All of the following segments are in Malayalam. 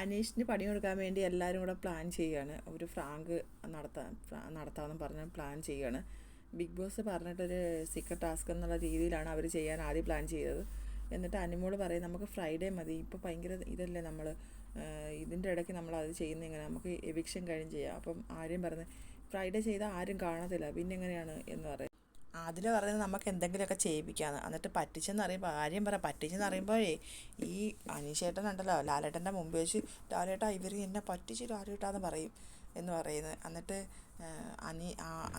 അനീഷിന് പണി കൊടുക്കാൻ വേണ്ടി എല്ലാവരും കൂടെ പ്ലാൻ ചെയ്യുകയാണ്. ഒരു ഫ്രാങ്ക് നടത്താമെന്ന് പറഞ്ഞ് പ്ലാൻ ചെയ്യുകയാണ്. ബിഗ് ബോസ് പറഞ്ഞിട്ടൊരു സീക്രട്ട് ടാസ്ക് എന്നുള്ള രീതിയിലാണ് അവർ ചെയ്യാൻ ആദ്യം പ്ലാൻ ചെയ്തത്. എന്നിട്ട് അനുമോള് പറയും നമുക്ക് ഫ്രൈഡേ മതി, ഇപ്പോൾ ഭയങ്കര ഇതല്ലേ നമ്മൾ ഇതിൻ്റെ ഇടയ്ക്ക് നമ്മൾ അത് ചെയ്യുന്നത് എങ്ങനെ, നമുക്ക് എവിക്ഷൻ കഴിഞ്ഞ് ചെയ്യാം. അപ്പം ആര്യം പറഞ്ഞ് ഫ്രൈഡേ ചെയ്താൽ ആരും കാണത്തില്ല, പിന്നെ എങ്ങനെയാണ് എന്ന് പറയും. അതിൽ പറയുന്നത് നമുക്ക് എന്തെങ്കിലുമൊക്കെ ചെയ്യിപ്പിക്കാമെന്ന്. എന്നിട്ട് പറ്റിച്ചെന്ന് അറിയുമ്പോൾ ആര്യം പറ്റിച്ചെന്ന് അറിയുമ്പോഴേ ഈ അനീഷേട്ടനുണ്ടല്ലോ ലാലേട്ടൻ്റെ മുമ്പ് വെച്ച് ലാലേട്ടാ ഇവർ എന്നെ പറ്റിച്ച് ലാലേട്ടാന്ന് പറയും എന്ന് പറയുന്നത്. എന്നിട്ട്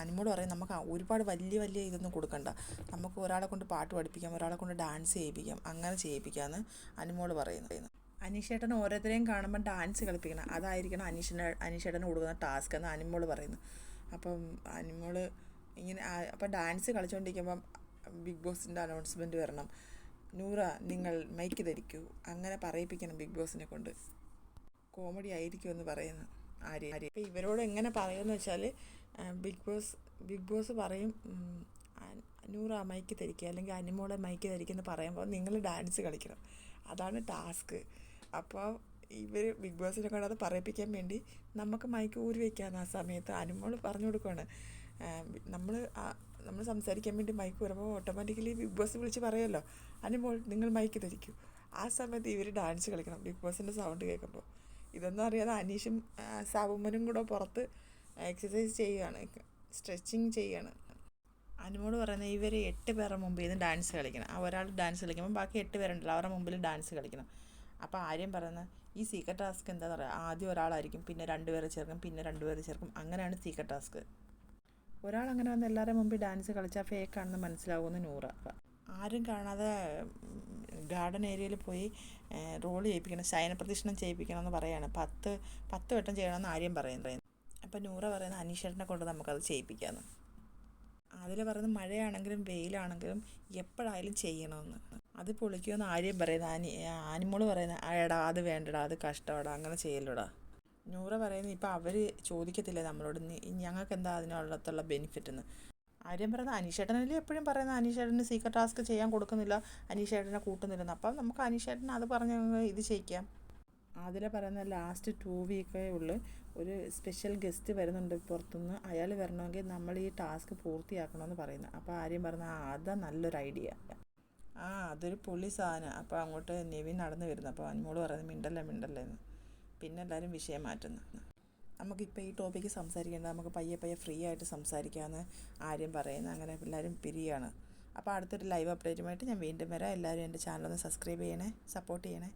അനുമോട് പറയും നമുക്ക് ഒരുപാട് വലിയ ഇതൊന്നും കൊടുക്കണ്ട, നമുക്ക് ഒരാളെ കൊണ്ട് പാട്ട് പഠിപ്പിക്കാം, ഒരാളെ കൊണ്ട് ഡാൻസ് ചെയ്യിപ്പിക്കാം, അങ്ങനെ ചെയ്യിപ്പിക്കാമെന്ന് അനുമോട് പറയുന്നത്. അനീഷേട്ടൻ ഓരോരുത്തരെയും കാണുമ്പോൾ ഡാൻസ് കളിപ്പിക്കണം, അതായിരിക്കണം അനീഷേട്ടന് കൊടുക്കുന്ന ടാസ്ക് എന്ന് അനുമോള് പറയുന്നു. അപ്പം അനുമോള് ഇങ്ങനെ അപ്പം ഡാൻസ് കളിച്ചുകൊണ്ടിരിക്കുമ്പം ബിഗ് ബോസിൻ്റെ അനൗൺസ്മെൻറ്റ് വരണം, നൂറ നിങ്ങൾ മൈക്ക് ധരിക്കൂ, അങ്ങനെ പറയിപ്പിക്കണം ബിഗ് ബോസിനെ കൊണ്ട്. കോമഡി ആയിരിക്കുമെന്ന് പറയുന്നു ആര്യ. അപ്പോൾ ഇവരോട് എങ്ങനെ പറയുമെന്ന് വെച്ചാൽ ബിഗ് ബോസ് പറയും നൂറ മൈക്ക് ധരിക്കുക, അല്ലെങ്കിൽ അനുമോളെ മൈക്ക് ധരിക്കുമെന്ന് പറയുമ്പോൾ നിങ്ങൾ ഡാൻസ് കളിക്കണം, അതാണ് ടാസ്ക്. അപ്പോൾ ഇവർ ബിഗ് ബോസിനെ കൊണ്ട് അത് പറയിപ്പിക്കാൻ വേണ്ടി നമുക്ക് മൈക്ക് ഊരി വയ്ക്കാമെന്ന് ആ സമയത്ത് അനുമോൾ പറഞ്ഞു കൊടുക്കുകയാണ്. നമ്മൾ സംസാരിക്കാൻ വേണ്ടി മൈക്ക് വരുമ്പോൾ ഓട്ടോമാറ്റിക്കലി ബിഗ് ബോസ് വിളിച്ച് പറയുമല്ലോ അനുമോൾ നിങ്ങൾ മൈക്ക് ധരിക്കൂ. ആ സമയത്ത് ഇവർ ഡാൻസ് കളിക്കണം ബിഗ് ബോസിൻ്റെ സൗണ്ട് കേൾക്കുമ്പോൾ. ഇതൊന്നും അറിയാതെ അനീഷും സാബുമ്മനും കൂടെ പുറത്ത് എക്സസൈസ് ചെയ്യുകയാണ്, സ്ട്രെച്ചിങ് ചെയ്യുകയാണ്. അനുമോട് പറയുന്നത് ഇവർ 8 പേരുടെ മുമ്പിൽ നിന്ന് ഡാൻസ് കളിക്കണം. ആ ഒരാൾ ഡാൻസ് കളിക്കുമ്പോൾ ബാക്കി 8 പേരുണ്ടല്ലോ അവരുടെ മുമ്പിൽ ഡാൻസ് കളിക്കണം. അപ്പോൾ ആര്യം പറയുന്നത് ഈ സീക്രട്ട് ടാസ്ക് എന്താണെന്ന് പറയുക, ആദ്യം ഒരാളായിരിക്കും, പിന്നെ 2 പേരെ ചേർക്കും, പിന്നെ 2 പേരെ ചേർക്കും, അങ്ങനെയാണ് സീക്രട്ട് ടാസ്ക്. ഒരാളങ്ങനെ വന്ന് എല്ലാവരുടെ മുമ്പിൽ ഡാൻസ് കളിച്ചാൽ ഫേക്കാണെന്ന് മനസ്സിലാവുമെന്ന് നൂറ. ആരും കാണാതെ ഗാർഡൻ ഏരിയയിൽ പോയി റോൾ ചെയ്യിപ്പിക്കണം, ശയനപ്രദക്ഷിണം ചെയ്യിപ്പിക്കണം എന്ന് പറയുകയാണ്. 10 വട്ടം ചെയ്യണമെന്ന് ആര്യം പറയുന്നത്. അപ്പം നൂറ പറയുന്നത് അനീഷേട്ടനെ കൊണ്ട് നമുക്കത് ചെയ്യിപ്പിക്കാമെന്ന്. അതിൽ പറയുന്നത് മഴയാണെങ്കിലും വെയിലാണെങ്കിലും എപ്പോഴായാലും ചെയ്യണമെന്ന്. അത് പൊളിക്കുമെന്ന് ആര്യം പറയുന്നത്. ആനിമോള് പറയുന്നത് എടാ അത് വേണ്ടടാ, അത് കഷ്ടമാടാ, അങ്ങനെ ചെയ്യല്ലോടാ. നൂറ പറയുന്നത് ഇപ്പം അവർ ചോദിക്കത്തില്ലേ നമ്മളോട് ഞങ്ങൾക്ക് എന്താ അതിനകത്തുള്ള ബെനിഫിറ്റ് എന്ന്. ആര്യം പറയുന്നത് അനീഷേട്ടനല്ലേ എപ്പോഴും പറയുന്നത് അനീഷേട്ടന് സീക്രട്ട് ടാസ്ക് ചെയ്യാൻ കൊടുക്കുന്നില്ല, അനീഷേട്ടനെ കൂട്ടുന്നില്ലെന്ന്. അപ്പം നമുക്ക് അനീഷേട്ടൻ അത് പറഞ്ഞ് ഇത് ചെയ്യിക്കാം. അതിൽ പറയുന്ന ലാസ്റ്റ് 2 വീക്കേ ഉള്ളൂ ഒരു സ്പെഷ്യൽ ഗസ്റ്റ് വരുന്നുണ്ട് പുറത്തുനിന്ന്, അയാൾ വരണമെങ്കിൽ നമ്മൾ ഈ ടാസ്ക് പൂർത്തിയാക്കണമെന്ന് പറയുന്നത്. അപ്പോൾ ആര്യം പറഞ്ഞാൽ അതാ നല്ലൊരു ഐഡിയ, അതൊരു പൊളി സാധനം. അപ്പോൾ അങ്ങോട്ട് നെവിൻ നടന്നു വരുന്നു. അപ്പോൾ അനുമോള് പറയുന്നത് മിണ്ടല്ലേ എന്ന്. പിന്നെ എല്ലാവരും വിഷയം മാറ്റുന്നു. നമുക്കിപ്പോൾ ഈ ടോപ്പിക്ക് സംസാരിക്കേണ്ട, നമുക്ക് പയ്യെ ഫ്രീ ആയിട്ട് സംസാരിക്കാമെന്ന് ആര്യം പറയുന്നത്. അങ്ങനെ എല്ലാവരും പിരിയാണ്. അപ്പോൾ അടുത്തൊരു ലൈവ് അപ്ഡേറ്റുമായിട്ട് ഞാൻ വീണ്ടും വരാം. എല്ലാവരും എൻ്റെ ചാനലൊന്ന് സബ്സ്ക്രൈബ് ചെയ്യണേ, സപ്പോർട്ട് ചെയ്യണേ.